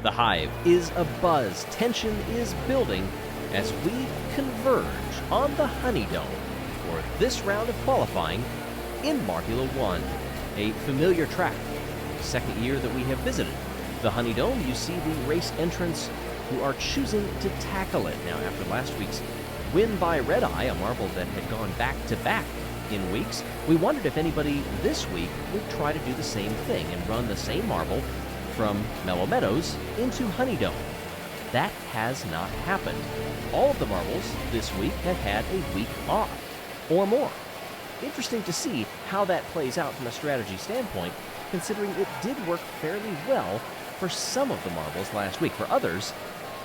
The Hive is abuzz, tension is building as we converge on the Honeydome for this round of qualifying in MARBULA 1, a familiar track. Second year that we have visited the Honeydome, you see the race entrants who are choosing to tackle it. Now, after last week's win by Red Eye, a marble that had gone back-to-back in weeks, we wondered if anybody this week would try to do the same thing and run the same marble from Mellow Meadows into Honeydome. That has not happened. All of the marbles this week have had a week off or more. Interesting to see how that plays out from a strategy standpoint, considering it did work fairly well for some of the marbles last week. For others,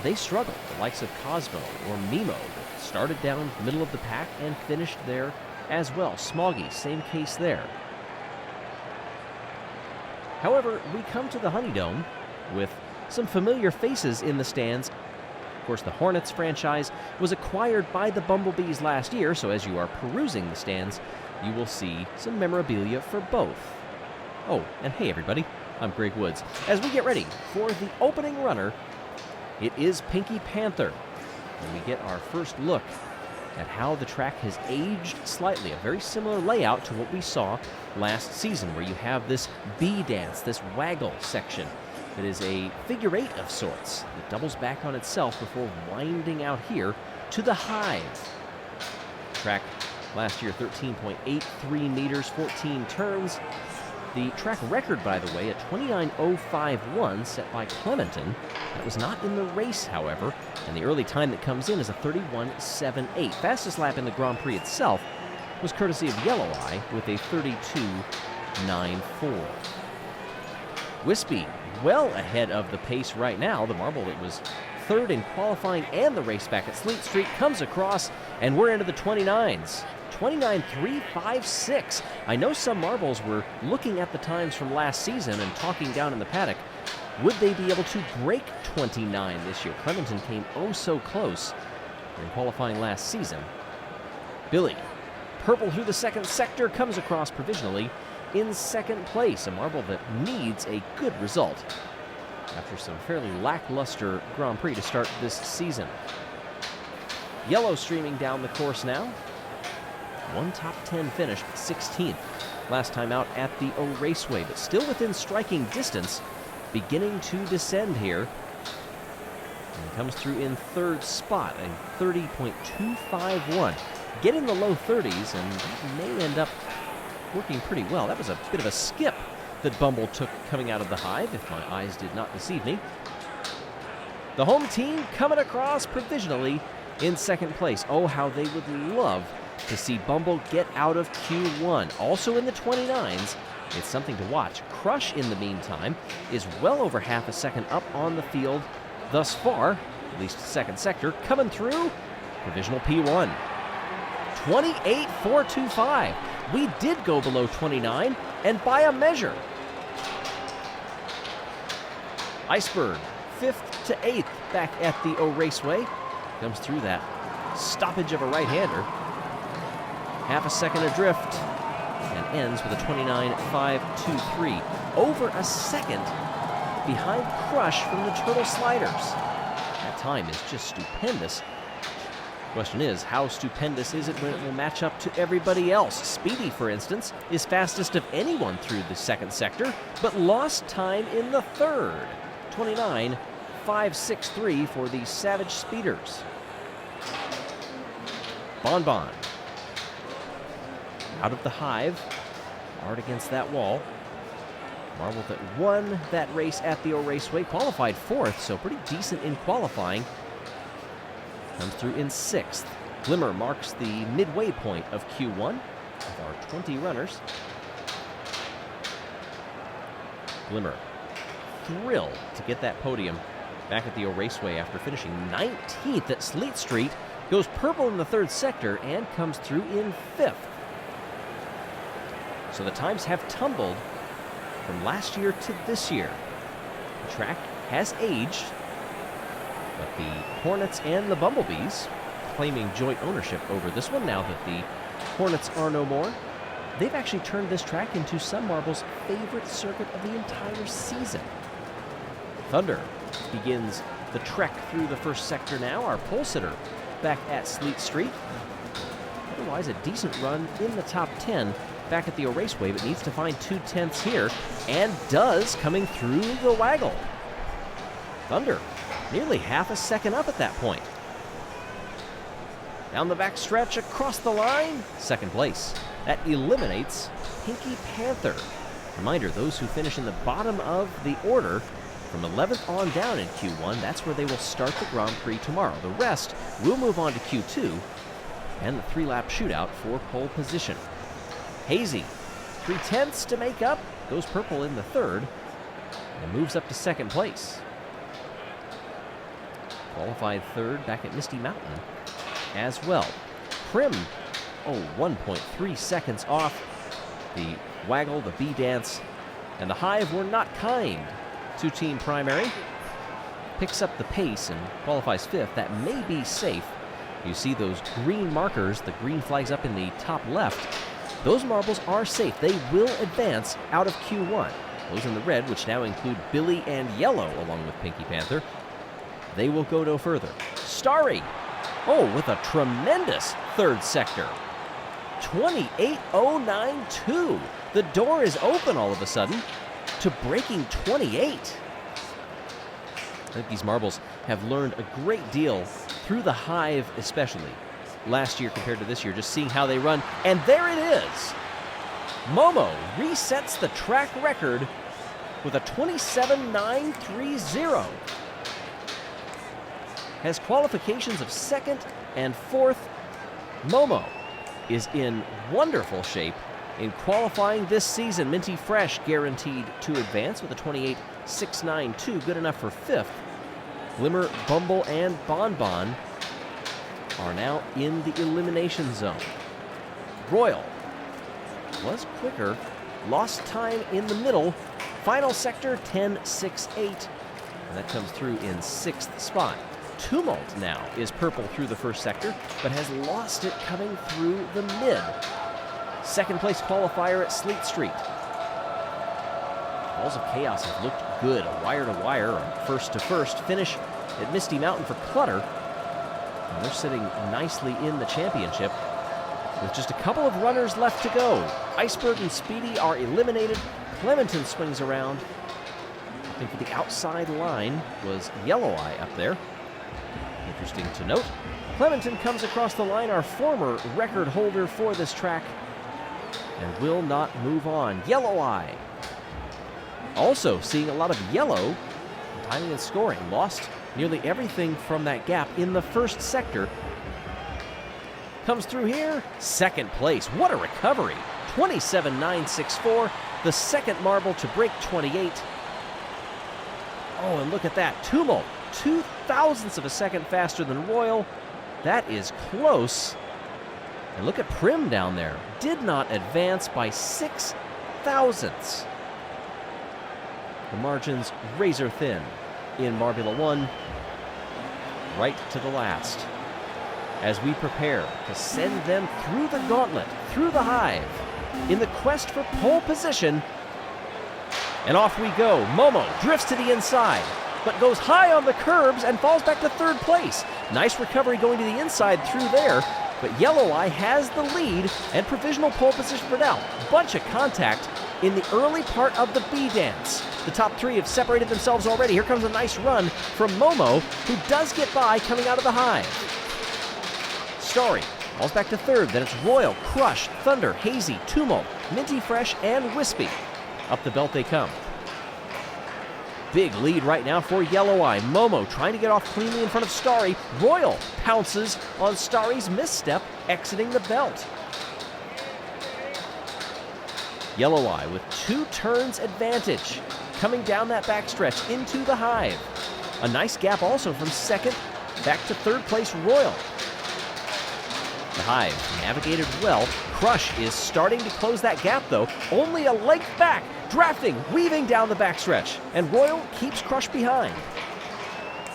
they struggled. The likes of Cosmo or Mimo that started down the middle of the pack and finished there as well. Smoggy, same case there. However, we come to the Honeydome with some familiar faces in the stands. Of course, the Hornets franchise was acquired by the Bumblebees last year, so as you are perusing the stands, you will see some memorabilia for both. Oh, and hey everybody, I'm Greg Woods. As we get ready for the opening runner, it is Pinky Panther, and we get our first look at how the track has aged slightly. A very similar layout to what we saw last season, where you have this bee dance, this waggle section that is a figure eight of sorts that doubles back on itself before winding out here to the Hive. Track last year, 13.83 meters, 14 turns. The track record, by the way, a 29.051 set by Clementon. That was not in the race, however, and the early time that comes in is a 31.78. Fastest lap in the Grand Prix itself was courtesy of Yellow Eye with a 32.94. Wispy well ahead of the pace right now. The marble that was third in qualifying and the race back at Sleet Street comes across, and we're into the 29s. 29.356. I know some marbles were looking at the times from last season and talking down in the paddock. Would they be able to break 29 this year? Clementon came oh so close in qualifying last season. Billy, purple through the second sector, comes across provisionally in second place, a marble that needs a good result after some fairly lackluster Grand Prix to start this season. Yellow streaming down the course now. One top 10 finish, 16th last time out at the Raceway, but still within striking distance, beginning to descend here. And comes through in third spot, a 30.251. Get in the low 30s, and that may end up working pretty well. That was a bit of a skip that Bumble took coming out of the Hive, if my eyes did not deceive me. The home team coming across provisionally in second place. Oh, how they would love to see Bumble get out of Q1. Also in the 29s, it's something to watch. Crush, in the meantime, is well over half a second up on the field thus far, at least second sector, coming through provisional P1. 28.425. We did go below 29, and by a measure. Iceberg, 5th to 8th back at the Raceway. Comes through that stoppage of a right-hander. Half a second adrift, and ends with a 29.523. Over a second behind Crush from the Turtle Sliders. That time is just stupendous. Question is, how stupendous is it when it will match up to everybody else? Speedy, for instance, is fastest of anyone through the second sector, but lost time in the third. 29.563 for the Savage Speeders. Bonbon out of the Hive, hard against that wall. Marble that won that race at the Raceway, qualified 4th, so pretty decent in qualifying. Comes through in 6th. Glimmer marks the midway point of Q1 of our 20 runners. Glimmer, thrilled to get that podium back at the Raceway after finishing 19th at Sleet Street. Goes purple in the third sector and comes through in 5th. So the times have tumbled from last year to this year. The track has aged, but the Hornets and the Bumblebees claiming joint ownership over this one now that the Hornets are no more. They've actually turned this track into some marbles' favorite circuit of the entire season. Thunder begins the trek through the first sector now. Our pole sitter back at Sleet Street. Otherwise, a decent run in the top 10 back at the Raceway, but needs to find 2/10 here, and does, coming through the waggle. Thunder, nearly half a second up at that point. Down the back stretch, across the line, second place. That eliminates Pinky Panther. Reminder, those who finish in the bottom of the order from 11th on down in Q1, that's where they will start the Grand Prix tomorrow. The rest will move on to Q2 and the 3-lap shootout for pole position. Hazy, 3/10 to make up, goes purple in the third, and moves up to second place. Qualified third back at Misty Mountain as well. Prim, 1.3 seconds off. The waggle, the bee dance, and the hive were not kind to Team Primary. Picks up the pace and qualifies fifth. That may be safe. You see those green markers, the green flags up in the top left. Those marbles are safe. They will advance out of Q1. Those in the red, which now include Billy and Yellow along with Pinky Panther, they will go no further. Starry, with a tremendous third sector. 28.092. The door is open all of a sudden to breaking 28. I think these marbles have learned a great deal through the hive, especially last year compared to this year, just seeing how they run. And there it is. Momo resets the track record with a 27.930. Has qualifications of second and fourth. Momo is in wonderful shape in qualifying this season. Minty Fresh guaranteed to advance with a 28.692, good enough for fifth. Glimmer, Bumble, and Bonbon are now in the elimination zone. Royal was quicker, lost time in the middle. Final sector, 10.68, and that comes through in sixth spot. Tumult now is purple through the first sector, but has lost it coming through the mid. Second place qualifier at Sleet Street. Balls of Chaos have looked good, a wire-to-wire or first-to-first finish at Misty Mountain for Clutter. And they're sitting nicely in the championship with just a couple of runners left to go. Iceberg and Speedy are eliminated. Clementon swings around. I think for the outside line was Yellow Eye up there. Interesting to note. Clementon comes across the line, our former record holder for this track, and will not move on. Yellow Eye. Also seeing a lot of yellow timing and scoring. Lost nearly everything from that gap in the first sector. Comes through here, second place. What a recovery. 27.964, the second marble to break 28. And look at that. Tumult, 0.02 of a second faster than Royal. That is close. And look at Prim down there. Did not advance by 6 thousandths. The margins razor thin in MARBULA 1, right to the last, as we prepare to send them through the gauntlet, through the hive, in the quest for pole position. And off we go. Momo drifts to the inside, but goes high on the curbs and falls back to third place. Nice recovery going to the inside through there, but Yellow Eye has the lead and provisional pole position for now. Bunch of contact in the early part of the bee dance. The top three have separated themselves already. Here comes a nice run from Momo, who does get by coming out of the hive. Starry falls back to third. Then it's Royal, Crush, Thunder, Hazy, Tumult, Minty Fresh, and Wispy. Up the belt they come. Big lead right now for Yellow Eye. Momo trying to get off cleanly in front of Starry. Royal pounces on Starry's misstep, exiting the belt. Yellow Eye with 2 turns advantage, coming down that backstretch into the hive. A nice gap also from second back to third place Royal. The hive navigated well. Crush is starting to close that gap though, only a length back, drafting, weaving down the backstretch, and Royal keeps Crush behind.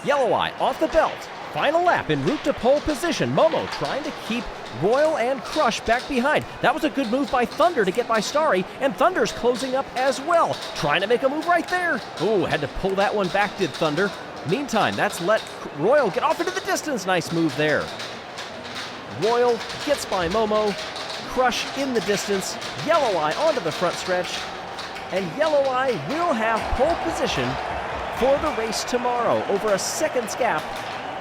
Yellow Eye off the belt, final lap en route to pole position. Momo trying to keep Royal and Crush back behind. That was a good move by Thunder to get by Starry, and Thunder's closing up as well, trying to make a move right there. Had to pull that one back, did Thunder. Meantime, that's let Royal get off into the distance. Nice move there. Royal gets by Momo. Crush in the distance. Yellow Eye onto the front stretch. And Yellow Eye will have pole position for the race tomorrow. Over a second's gap,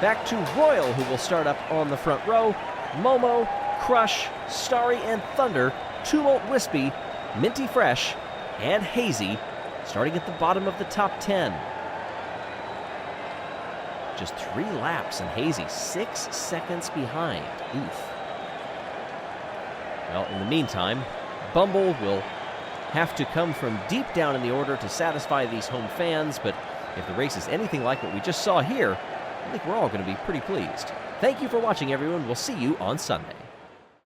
back to Royal, who will start up on the front row. Momo, Crush, Starry, and Thunder, Tumult Wispy, Minty Fresh, and Hazy, starting at the bottom of the top 10. Just 3 laps, and Hazy 6 seconds behind. Oof. Well, in the meantime, Bumble will have to come from deep down in the order to satisfy these home fans, but if the race is anything like what we just saw here, I think we're all going to be pretty pleased. Thank you for watching, everyone. We'll see you on Sunday.